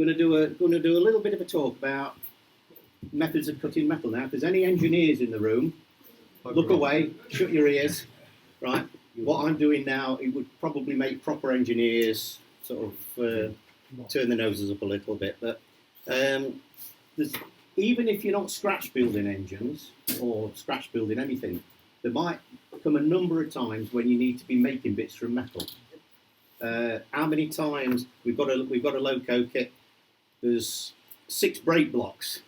Going to do a little bit of a talk about methods of cutting metal. Now, if there's any engineers in the room, look away, shut your ears. Right, what I'm doing now, it would probably make proper engineers sort of turn their noses up a little bit. But even if you're not scratch building engines or scratch building anything, there might come a number of times when you need to be making bits from metal. How many times we've got a loco kit? There's 6 brake blocks,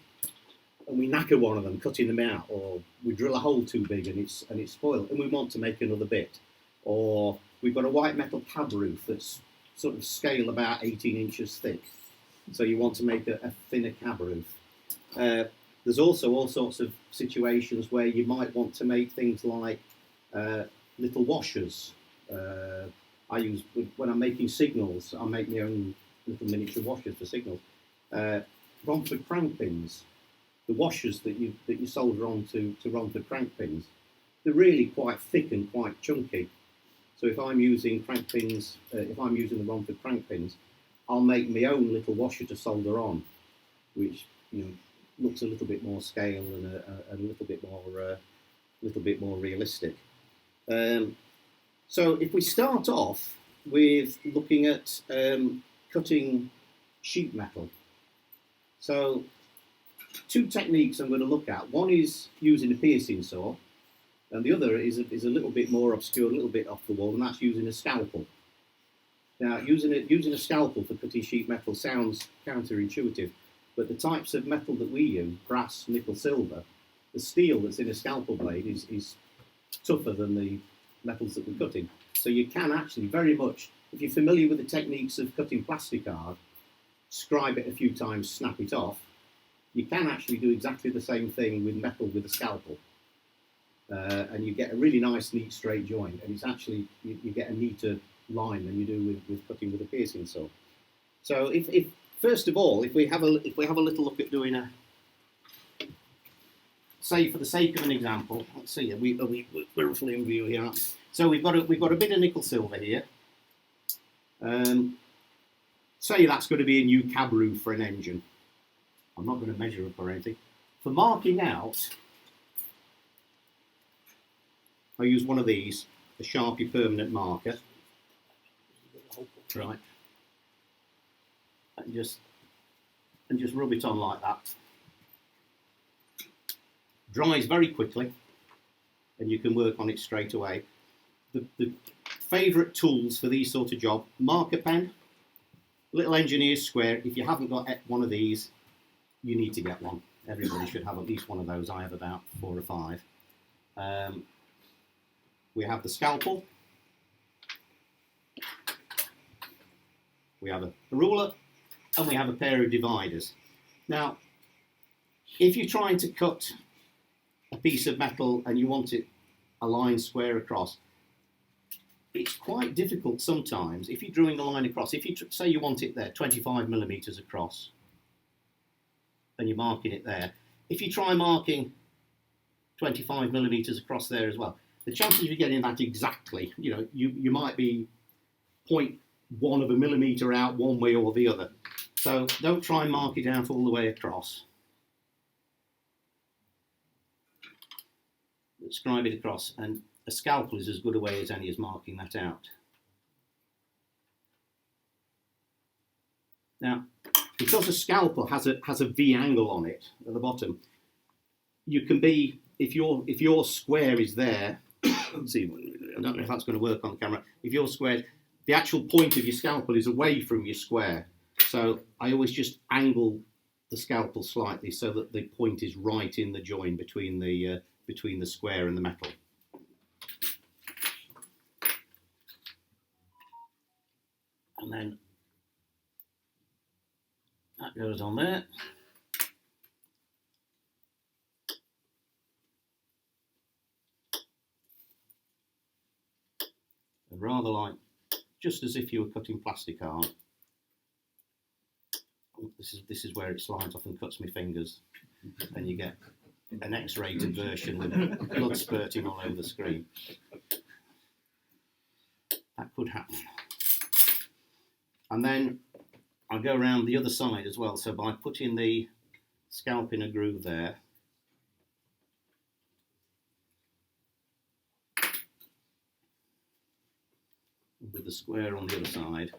and we knacker one of them, cutting them out, or we drill a hole too big and it's spoiled, and we want to make another bit. Or we've got a white metal cab roof that's sort of scale about 18 inches thick, so you want to make a thinner cab roof. There's also all sorts of situations where you might want to make things like little washers. I use, when I'm making signals, I make my own little miniature washers for signals. Romford crank pins, the washers that you solder on to Romford crank pins, they're really quite thick and quite chunky. So if I'm using crank pins, if I'm using the Romford crank pins, I'll make my own little washer to solder on, which looks a little bit more scale and a little bit more realistic. So if we start off with looking at cutting sheet metal, so 2 techniques I'm going to look at. One is using a piercing saw, and the other is a little bit more obscure, a little bit off the wall, and that's using a scalpel. Now, using a scalpel for cutting sheet metal sounds counterintuitive, but the types of metal that we use, brass, nickel, silver, the steel that's in a scalpel blade is tougher than the metals that we're cutting. So you can actually very much, if you're familiar with the techniques of cutting plastic card, scribe it a few times, snap it off, you can actually do exactly the same thing with metal with a scalpel. And you get a really nice, neat, straight joint, and it's actually, you get a neater line than you do with cutting with a piercing saw. So if first of all, if we have a little look at doing a, say for the sake of an example, let's see, we're roughly in view here. So we've got a bit of nickel silver here. Say that's going to be a new cab roof for an engine. I'm not going to measure up or anything. For marking out, I use one of these, a Sharpie permanent marker. Right. And just rub it on like that. Dries very quickly, and you can work on it straight away. The favourite tools for these sort of jobs: marker pen, little engineer's square. If you haven't got one of these, you need to get one. Everybody should have at least one of those. I have about 4 or 5. We have the scalpel. We have a ruler, and we have a pair of dividers. Now, if you're trying to cut a piece of metal and you want it a line square across, it's quite difficult sometimes. If you're drawing a line across, if you say you want it there 25 millimeters across, and you're marking it there, if you try marking 25 millimeters across there as well, the chances of you getting that exactly, you might be 0.1 of a millimeter out one way or the other. So don't try and mark it out all the way across. Scribe it across, and a scalpel is as good a way as any as marking that out. Now, because a scalpel has a V angle on it at the bottom, you can be, if your square is there, let's see, I don't know if that's going to work on the camera. If your square, the actual point of your scalpel is away from your square. So I always just angle the scalpel slightly so that the point is right in the join between the square and the metal. And then that goes on there. And rather like, just as if you were cutting plastic art. This is where it slides off and cuts my fingers, and you get an X-rated version with blood spurting all over the screen. That could happen. And then I'll go around the other side as well. So by putting the scalp in a groove there, with the square on the other side,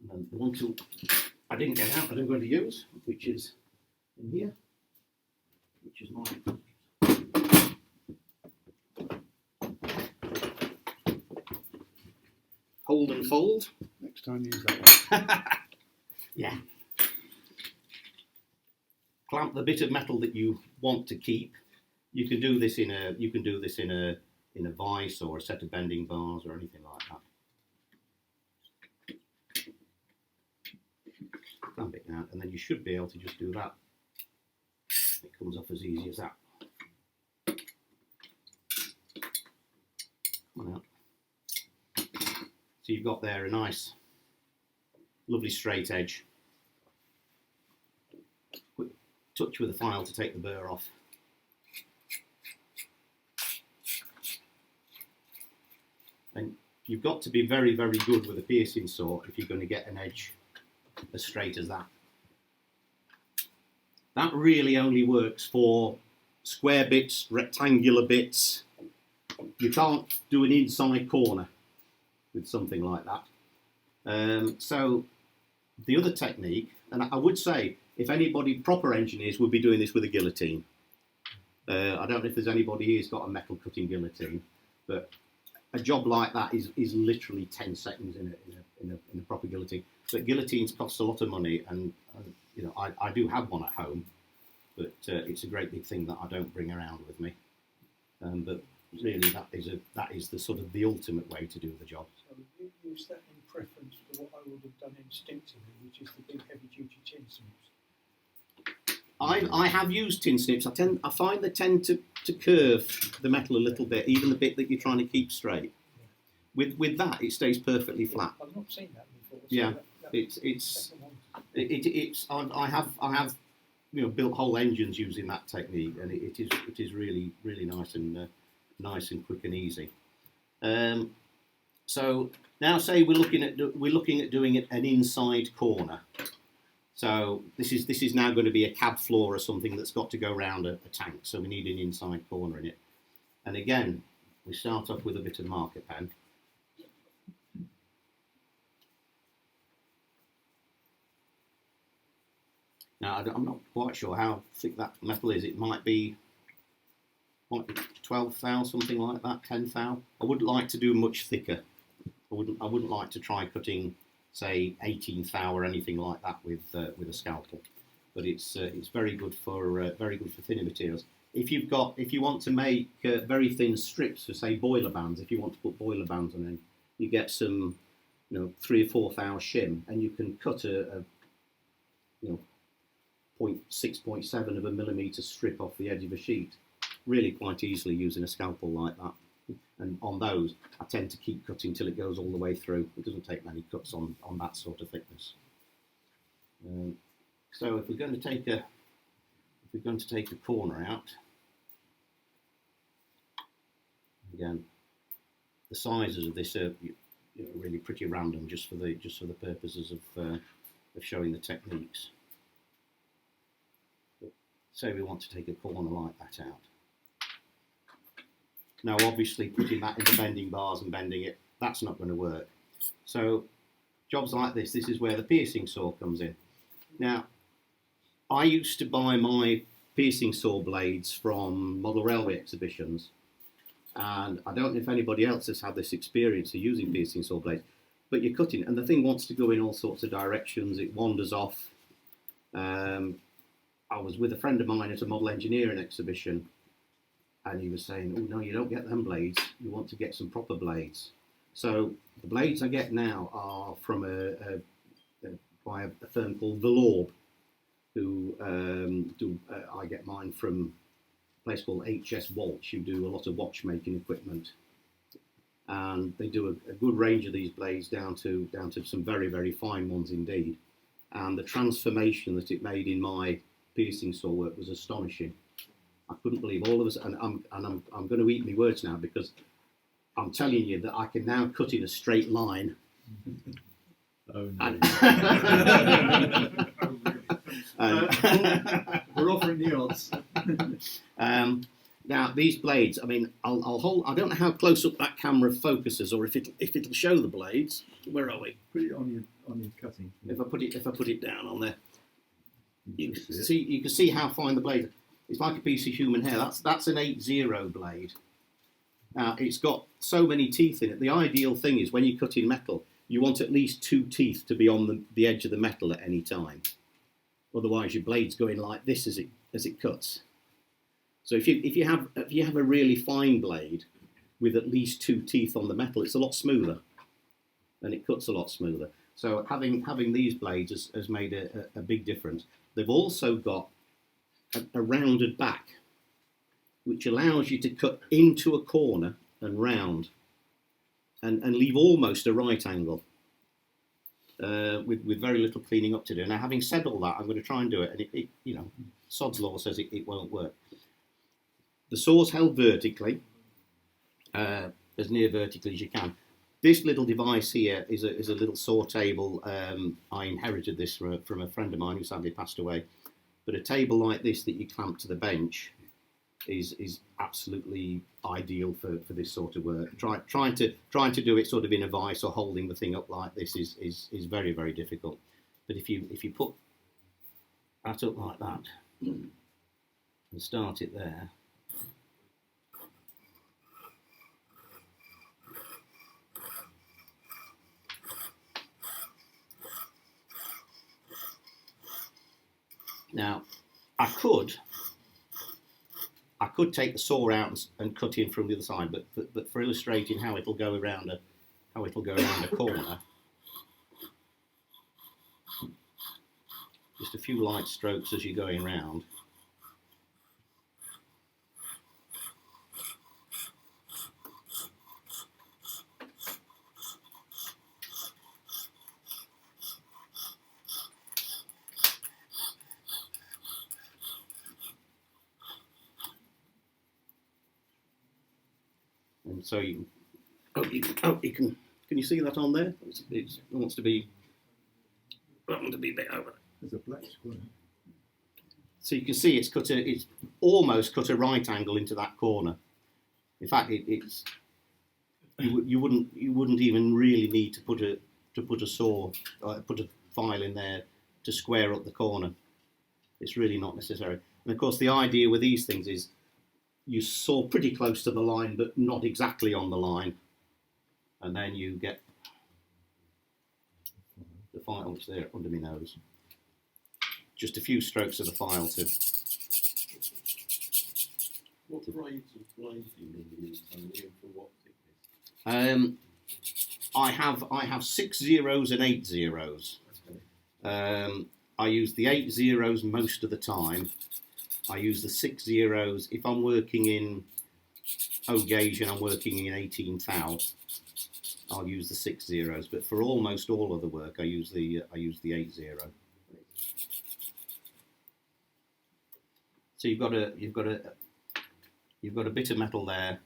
and then the one tool I didn't get out that I'm going to use, which is in here, which is mine. Hold and fold. Next time use that one. Yeah. Clamp the bit of metal that you want to keep. You can do this in a vise or a set of bending bars or anything like that. Clamp it out, and then you should be able to just do that. It comes off as easy as that. Come on out. So you've got there a nice, lovely straight edge. Quick touch with the file to take the burr off. And you've got to be very, very good with a piercing saw if you're going to get an edge as straight as that. That really only works for square bits, rectangular bits. You can't do an inside corner with something like that. So the other technique, and I would say if anybody, proper engineers, would be doing this with a guillotine. I don't know if there's anybody here who's got a metal cutting guillotine, but a job like that is literally 10 seconds in a proper guillotine. But guillotines cost a lot of money, and you know, I do have one at home, but it's a great big thing that I don't bring around with me. But really, that is the sort of the ultimate way to do the job. So you use that in preference to what I would have done instinctively, which is the big heavy-duty tin snips. I have used tin snips. I find they tend to curve the metal a little bit, even the bit that you're trying to keep straight. Yeah. With that, it stays perfectly flat. I've not seen that before. So Yeah, it's I have you know, built whole engines using that technique, and it is really nice and quick and easy. So now, say we're looking at doing it an inside corner. So this is now going to be a cab floor or something that's got to go around a tank. So we need an inside corner in it. And again, we start off with a bit of marker pen. Now I'm not quite sure how thick that metal is. It might be 12 thou, something like that, 10 thou. I wouldn't like to do much thicker. I wouldn't like to try cutting, say, 18 thou or anything like that with a scalpel. But it's very good for thinner materials. If you want to make very thin strips for, say, boiler bands, if you want to put boiler bands on them, you get some 3 or 4 thou shim, and you can cut a 0.6, 0.7 of a millimetre strip off the edge of a sheet really quite easily using a scalpel like that. And on those, I tend to keep cutting till it goes all the way through. It doesn't take many cuts on that sort of thickness. So if we're going to take a corner out, again, the sizes of this are really pretty random, just for the purposes of showing the techniques. But say we want to take a corner like that out. Now, obviously, putting that in the bending bars and bending it, that's not going to work. So, jobs like this is where the piercing saw comes in. Now, I used to buy my piercing saw blades from model railway exhibitions, and I don't know if anybody else has had this experience of using piercing saw blades, but you're cutting, and the thing wants to go in all sorts of directions. It wanders off. I was with a friend of mine at a model engineering exhibition, and he was saying, "Oh no, you don't get them blades. You want to get some proper blades." So the blades I get now are from by a firm called Velorb, who I get mine from a place called HS Walsh, who do a lot of watchmaking equipment, and they do a good range of these blades down to some very, very fine ones indeed. and the transformation that it made in my piercing saw work was astonishing. I couldn't believe all of us, and I'm going to eat my words now, because I'm telling you that I can now cut in a straight line. Oh, And- We're offering the odds. Now these blades, I mean, I'll hold. I don't know how close up that camera focuses, or if it'll show the blades. Where are we? Put it on your cutting. If I put it down on there, you can can see it. see you can see how fine the blade. It's like a piece of human hair. That's an 8-0 blade. Now it's got so many teeth in it. The ideal thing is when you cut in metal, you want at least 2 teeth to be on the edge of the metal at any time. Otherwise, your blade's going like this as it cuts. So if you have a really fine blade with at least 2 teeth on the metal, it's a lot smoother, and it cuts a lot smoother. So having these blades has made a big difference. They've also got a rounded back, which allows you to cut into a corner and round, and leave almost a right angle, with very little cleaning up to do. Now, having said all that, I'm going to try and do it, and it you know, sod's law says it won't work. The saw's held vertically, as near vertically as you can. This little device here is a little saw table. I inherited this from a friend of mine who sadly passed away. But a table like this that you clamp to the bench is absolutely ideal for this sort of work. Trying to do it sort of in a vice or holding the thing up like this is very, very difficult. But if you put that up like that and start it there. Now, I could take the saw out and cut in from the other side, but for illustrating how it'll go around a corner, just a few light strokes as you're going round. And so you can you see that on there? It wants to be a bit over. There's a black square. So you can see it's almost cut a right angle into that corner. In fact, it's you wouldn't even really need to put a saw, put a file in there to square up the corner. It's really not necessary. And of course, the idea with these things is you saw pretty close to the line, but not exactly on the line. And then you get the file that's there under my nose. Just a few strokes of the file to. What grades of blades do you normally use, Tony, and for what thickness? I have 6 zeros and 8 zeros. I use the 8 zeros most of the time. I use the 6 zeros if I'm working in O gauge and I'm working in 18 thou. I'll use the 6 zeros, but for almost all of the work, I use the 8 zero. So you've got a bit of metal there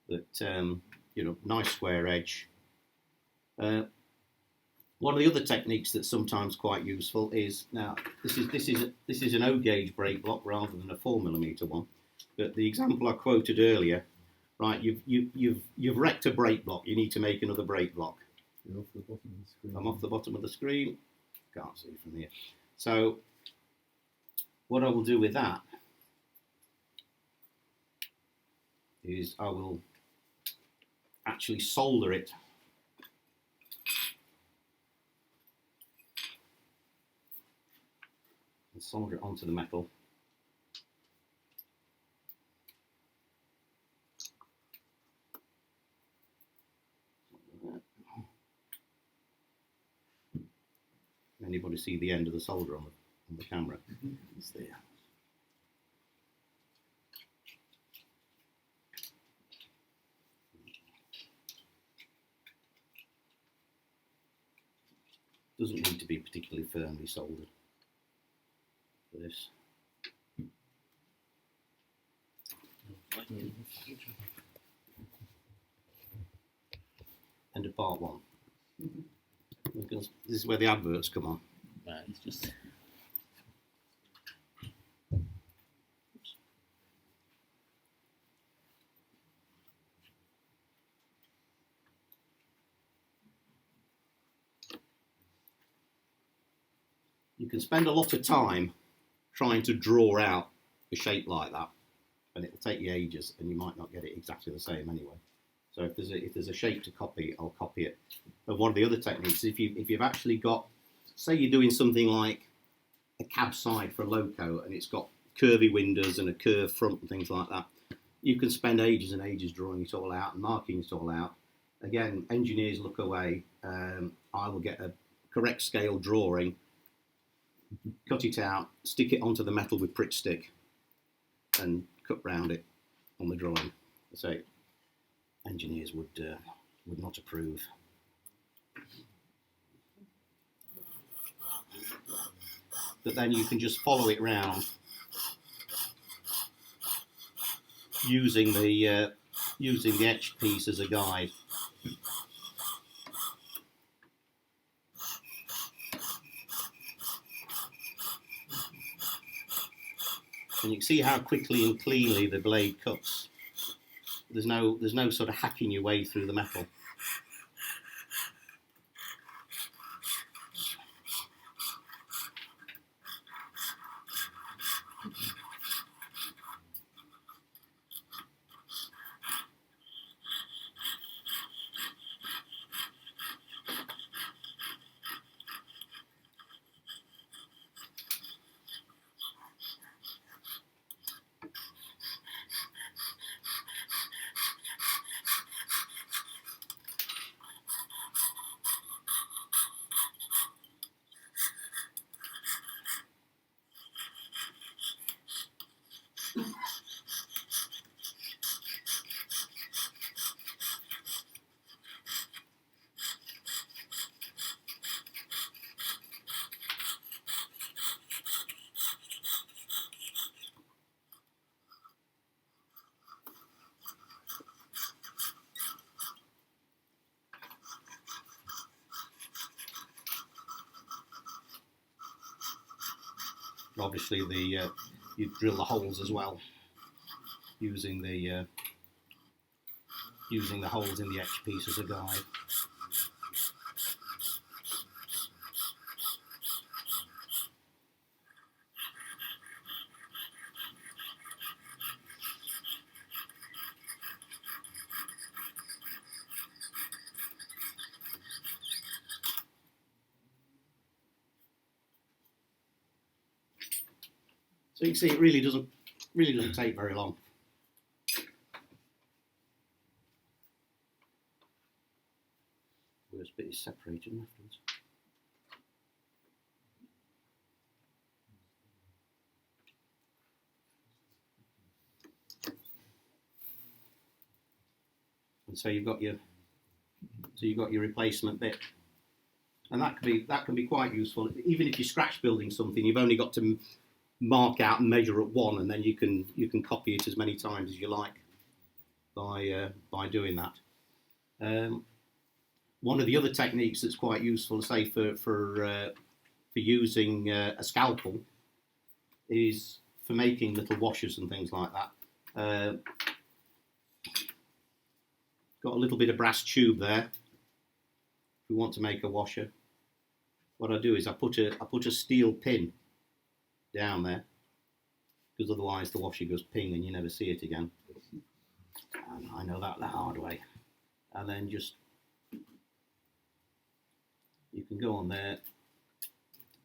that nice square edge. One of the other techniques that's sometimes quite useful is, now this is an O gauge break block rather than a 4mm one. But the example I quoted earlier, right? You've wrecked a break block. You need to make another break block. You're off the bottom of the screen. I'm off the bottom of the screen. Can't see from here. So what I will do with that is I will actually solder it and solder it onto the metal. Anybody see the end of the solder on the camera? It's there. Doesn't need need to be particularly firmly soldered for this. End of part one. Because this is where the adverts come on. Right, it's just. You can spend a lot of time trying to draw out a shape like that, and it will take you ages, and you might not get it exactly the same anyway. So if there's a shape to copy, I'll copy it. But one of the other techniques, if you've actually got, say you're doing something like a cab side for a loco, and it's got curvy windows and a curved front and things like that, you can spend ages and ages drawing it all out and marking it all out. Again, engineers look away. I will get a correct scale drawing, cut it out, stick it onto the metal with Pritt stick, and cut round it on the drawing. So engineers would not approve. But then you can just follow it round using the etched piece as a guide. And you can see how quickly and cleanly the blade cuts. There's no sort of hacking your way through the metal. Obviously, you drill the holes as well, using the holes in the etch piece as a guide. So you can see it really doesn't take very long. Worst bit is separating afterwards. And so you've got your replacement bit, and that can be quite useful. Even if you're scratch building something, you've only got to mark out and measure at one, and then you can copy it as many times as you like by doing that. One of the other techniques that's quite useful, say for using a scalpel, is for making little washers and things like that. Got a little bit of brass tube there. If we want to make a washer, what I do is I put a steel pin down there, because otherwise the washer goes ping and you never see it again. And I know that the hard way. And then just, you can go on there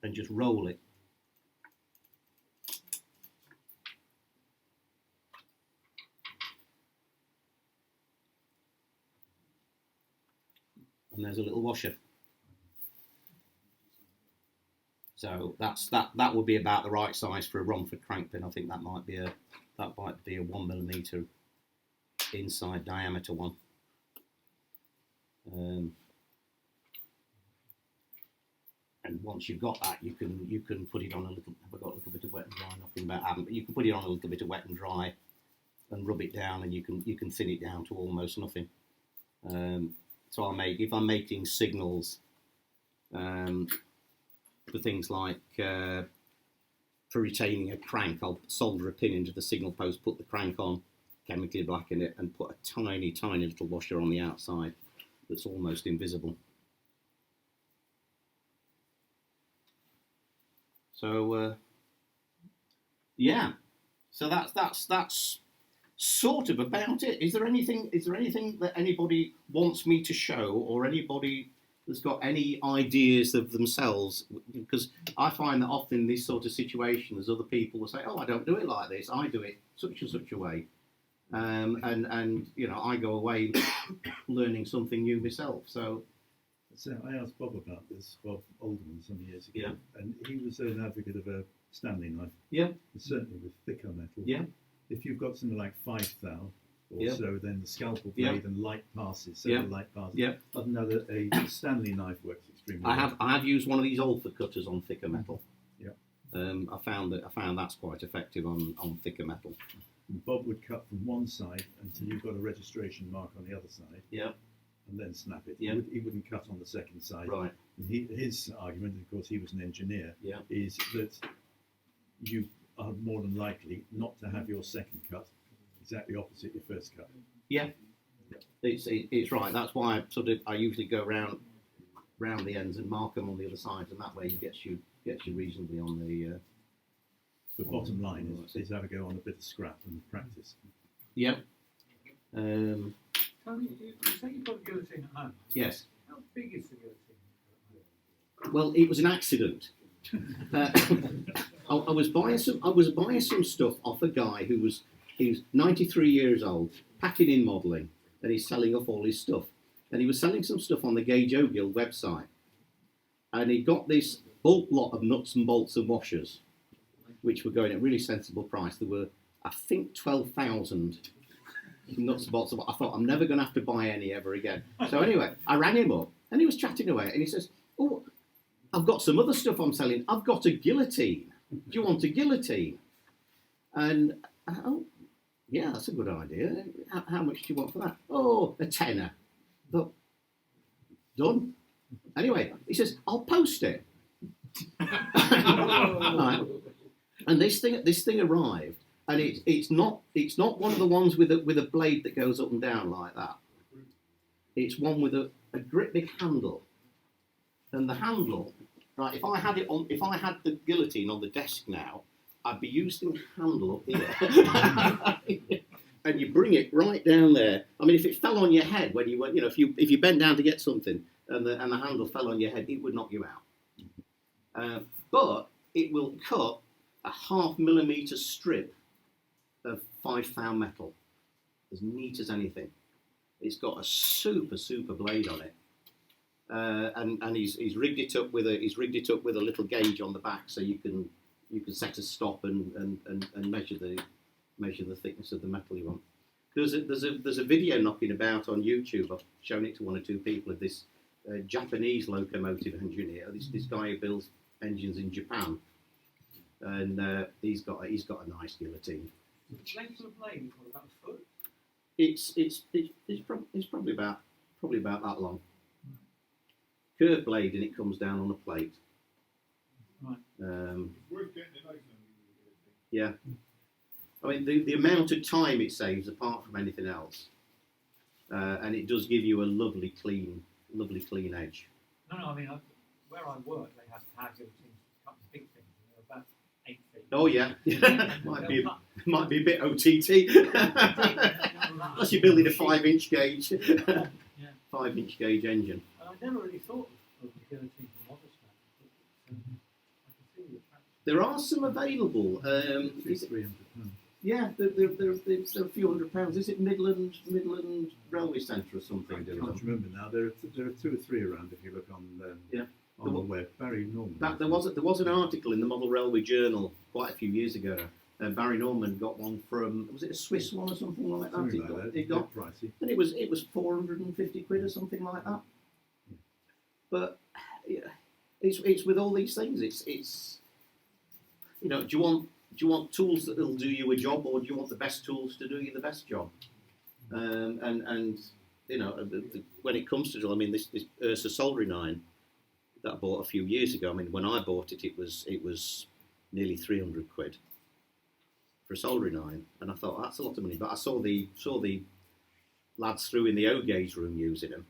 and just roll it. And there's a little washer. So that would be about the right size for a Romford crank pin. I think that might be a 1mm inside diameter one. And and once you've got that, you can put it on a little. I've got a little bit of wet and dry, nothing about haven't, but you can put it on a little bit of wet and dry, and rub it down, and you can thin it down to almost nothing. So if I'm making signals for things like for retaining a crank, I'll solder a pin into the signal post, put the crank on, chemically blacken it, and put a tiny little washer on the outside that's almost invisible. So yeah, so that's sort of about it. Is there anything that anybody wants me to show, or anybody that's got any ideas of themselves? Because I find that often in this sort of situation, there's other people will say, "Oh, I don't do it like this. I do it such and such a way," and you know, I go away learning something new myself. So I asked Bob about this, Bob Alderman, some years ago, Yeah. and he was an advocate of a Stanley knife. Yeah. And certainly with thicker metal. Yeah. If you've got something like 5 thou or Yeah. so, then the scalpel Yeah. blade and light passes, Yeah. light passes. Yeah. I know that a Stanley knife works extremely I well. have used one of these Alford cutters on thicker metal. Yeah. I found that's quite effective on thicker metal. And Bob would cut from one side until you've got a registration mark on the other side, Yeah. and then snap it. Yeah. He wouldn't cut on the second side. Right. And his argument, of course, he was an engineer, Yeah. is that you are more than likely not to have your second cut exactly opposite your first cut. Yeah. It's right. That's why I usually go round the ends and mark them on the other side, and that way it gets you reasonably on the. The bottom line is have a go on a bit of scrap and practice. Yeah. Tony, you say you've got a guillotine at home. Yes. How big is the guillotine? Well, it was an accident. I was buying some stuff off a guy he was 93 years old, packing in modelling, and he's selling off all his stuff. And he was selling some stuff on the Gage O'Gill website, and he got this bulk lot of nuts and bolts and washers, which were going at a really sensible price. There were, I think, 12,000 nuts and bolts. I thought, I'm never going to have to buy any ever again. So anyway, I rang him up, and he was chatting away, and he says, "Oh, I've got some other stuff I'm selling. I've got a guillotine. Do you want a guillotine?" And oh, yeah, that's a good idea. How much do you want for that? Oh, a tenner. But done. Anyway, he says, "I'll post it." Right. And this thing arrived, and it's not one of the ones with a blade that goes up and down like that. It's one with a great big handle, and the handle, right? If I had the guillotine on the desk now, I'd be using the handle up here, and you bring it right down there. I mean, if it fell on your head when you went, if you bent down to get something, and the handle fell on your head, it would knock you out. But it will cut a 0.5 millimetre strip of 5 thou metal, as neat as anything. It's got a super blade on it, and he's rigged it up with a little gauge on the back, so you can set a stop and measure the thickness of the metal you want. There's a video knocking about on YouTube. I've shown it to one or two people of this Japanese locomotive engineer. This guy who builds engines in Japan, and he's got a nice guillotine. The length of the blade is about a foot. It's probably about that long. Curved blade, and it comes down on a plate. Right. Yeah. I mean, the amount of time it saves, apart from anything else, and it does give you a lovely clean edge. No, I mean, where I work, they have to have guillotines to cut the big things, and they're about 8 feet. Oh yeah, might be a bit OTT. Unless you're building a 5-inch gauge, 5-inch gauge engine. And I never really thought of the guillotine from model scratch, but I can see the attraction. There are some available. It's £300. Yeah, they're a few £100. Is it Midland Railway Centre or something? I can't remember now. There are 2 or 3 around if you look on the web. Barry Norman. There was an article in the Model Railway Journal quite a few years ago. Barry Norman got one from, was it a Swiss one or something like that? Something like that. It got pricey. and it was 450 quid or something like that. But yeah, It's with all these things. It's you know, do you want tools that will do you a job, or do you want the best tools to do you the best job? And you know, when it comes to, I mean, this Ursa soldering iron that I bought a few years ago. I mean, when I bought it, it was nearly 300 quid for a soldering iron, and I thought that's a lot of money. But I saw the lads through in the O gauge room using them,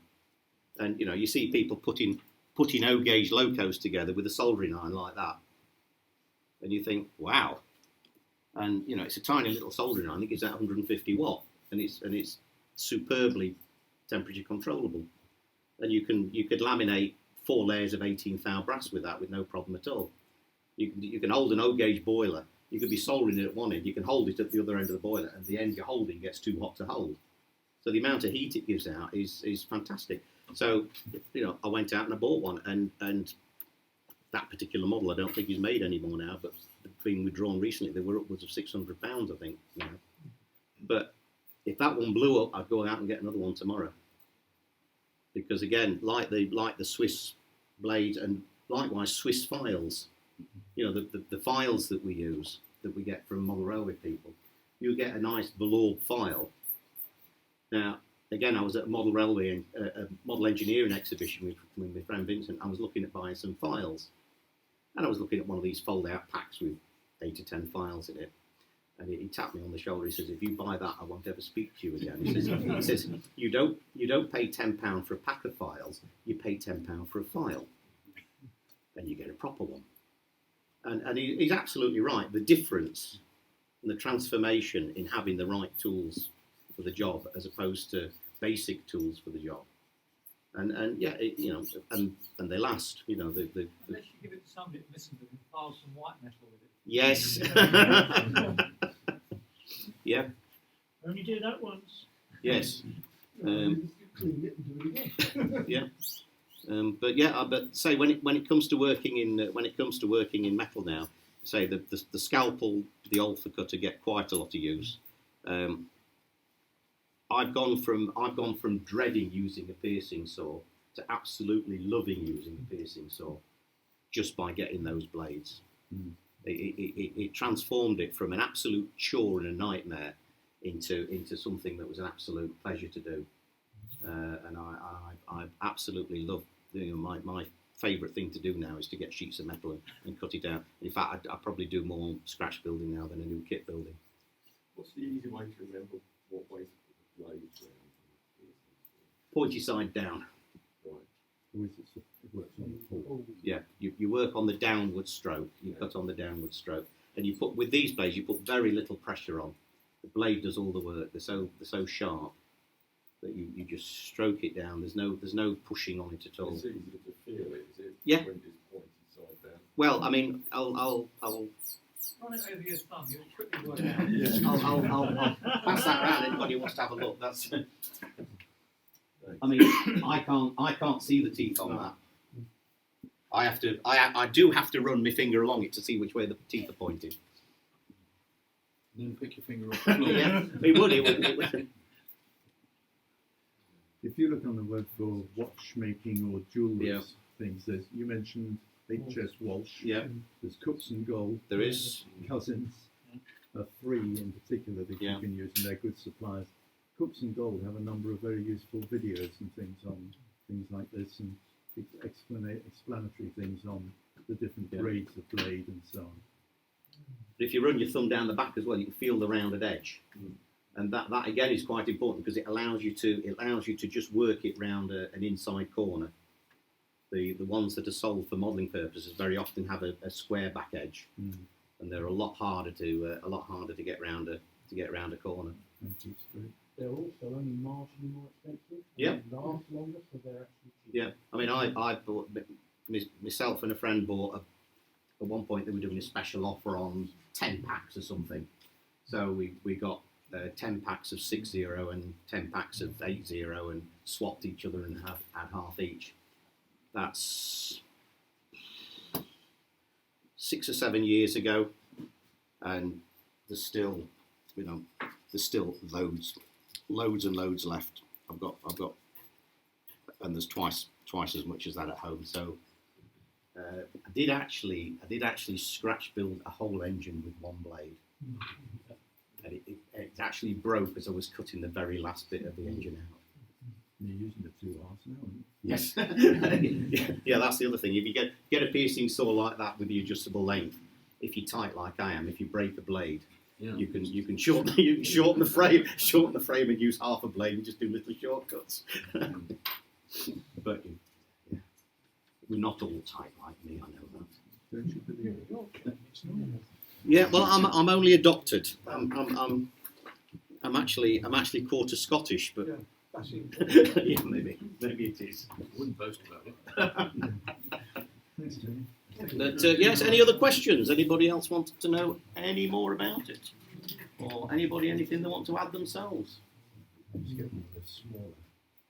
and you know, you see people putting O gauge locos together with a soldering iron like that, and you think, wow. And you know, it's a tiny little soldering iron. I think it's at 150 watt, and it's superbly temperature controllable, and you could laminate 4 layers of 18 thou brass with that with no problem at all. You can hold an O gauge boiler. You could be soldering it at one end. You can hold it at the other end of the boiler, and the end you're holding gets too hot to hold. So the amount of heat it gives out is fantastic. So you know, I went out and I bought one, and that particular model I don't think is made anymore now, but being withdrawn recently, they were upwards of £600, I think. You know. But if that one blew up, I'd go out and get another one tomorrow. Because again, like the Swiss blade, and likewise Swiss files, you know, the files that we use, that we get from model railway people, you get a nice velour file. Now, again, I was at a model railway, a model engineering exhibition with my friend Vincent. I was looking at buying some files, and I was looking at one of these fold-out packs with 8 or 10 files in it. And he tapped me on the shoulder. He says, "If you buy that, I won't ever speak to you again." He says, you don't pay £10 for a pack of files. You pay £10 for a file, and you get a proper one. And he's absolutely right. The difference and the transformation in having the right tools for the job as opposed to basic tools for the job. And yeah, you know, and they last. You know, Unless you give it to somebody that listens to file some white metal with it. Yes. Yeah. Only do that once. Yes. Yeah. But yeah, but say when it comes to working in metal now, say the scalpel, the Alpha cutter get quite a lot of use. I've gone from dreading using a piercing saw to absolutely loving using a piercing saw, just by getting those blades. It transformed it from an absolute chore and a nightmare into something that was an absolute pleasure to do. And I absolutely love. You know, my favourite thing to do now is to get sheets of metal and cut it out. In fact, I probably do more scratch building now than a new kit building. What's the easy way to remember what way to put the blades around? Pointy side down. Right. Or is it works on the pull? Yeah, you work on the downward stroke. You cut on the downward stroke, and you put with these blades you put very little pressure on. The blade does all the work. They're so sharp that you just stroke it down. There's no pushing on it at all. It's easy to feel it, is it? Yeah. When it's pointed side down. Well, I mean, I'll Run it over your thumb, you'll quickly work out. I'll pass that around. Anybody who wants to have a look? That's. I mean, I can't see the teeth on that. I do have to run my finger along it to see which way the teeth are pointing. Then pick your finger off the floor. Yeah, it would. If you look on the web for watchmaking or jewellery Yeah. things, you mentioned H.S. Walsh. Yeah, There's Cooks and Gold. there is. Cousins. 3 in particular that Yeah. you can use, and they're good suppliers. Cooks and Gold have a number of very useful videos and things on things like this, and explanatory things on the different Yeah. grades of blade and so on. But if you run your thumb down the back as well, you can feel the rounded edge, and that again is quite important because it allows you to just work it round an inside corner. The ones that are sold for modelling purposes very often have a square back edge, and they're a lot harder to get round a corner. They're also only marginally more expensive. Yeah. They last longer, so they're actually cheaper. Yeah, I mean, I bought myself and a friend bought at one point they were doing a special offer on 10 packs or something. So we got 10 packs of 60 and 10 packs of 80 and swapped each other and had half each. That's 6 or 7 years ago, and there's still loads and loads left. I've got, and there's twice as much as that at home. So I did actually scratch build a whole engine with one blade, and it actually broke as I was cutting the very last bit of the engine out. You're using the 2Rs now, aren't you? Yes. Yeah, that's the other thing. If you get a piercing saw like that with the adjustable length, if you're tight like I am, if you break a blade, you can shorten the frame and use half a blade and just do little shortcuts. But yeah, we're not all tight like me. I know that. Don't you You're believe a Yorkshireman, it's normal. Yeah, well, I'm only adopted. I'm actually quarter Scottish, but Yeah, that's it. yeah, maybe it is. I wouldn't boast about it. Thanks, Jamie. But yes, any other questions? Anybody else wanted to know any more about it, or anybody anything they want to add themselves? Just get them a bit smaller.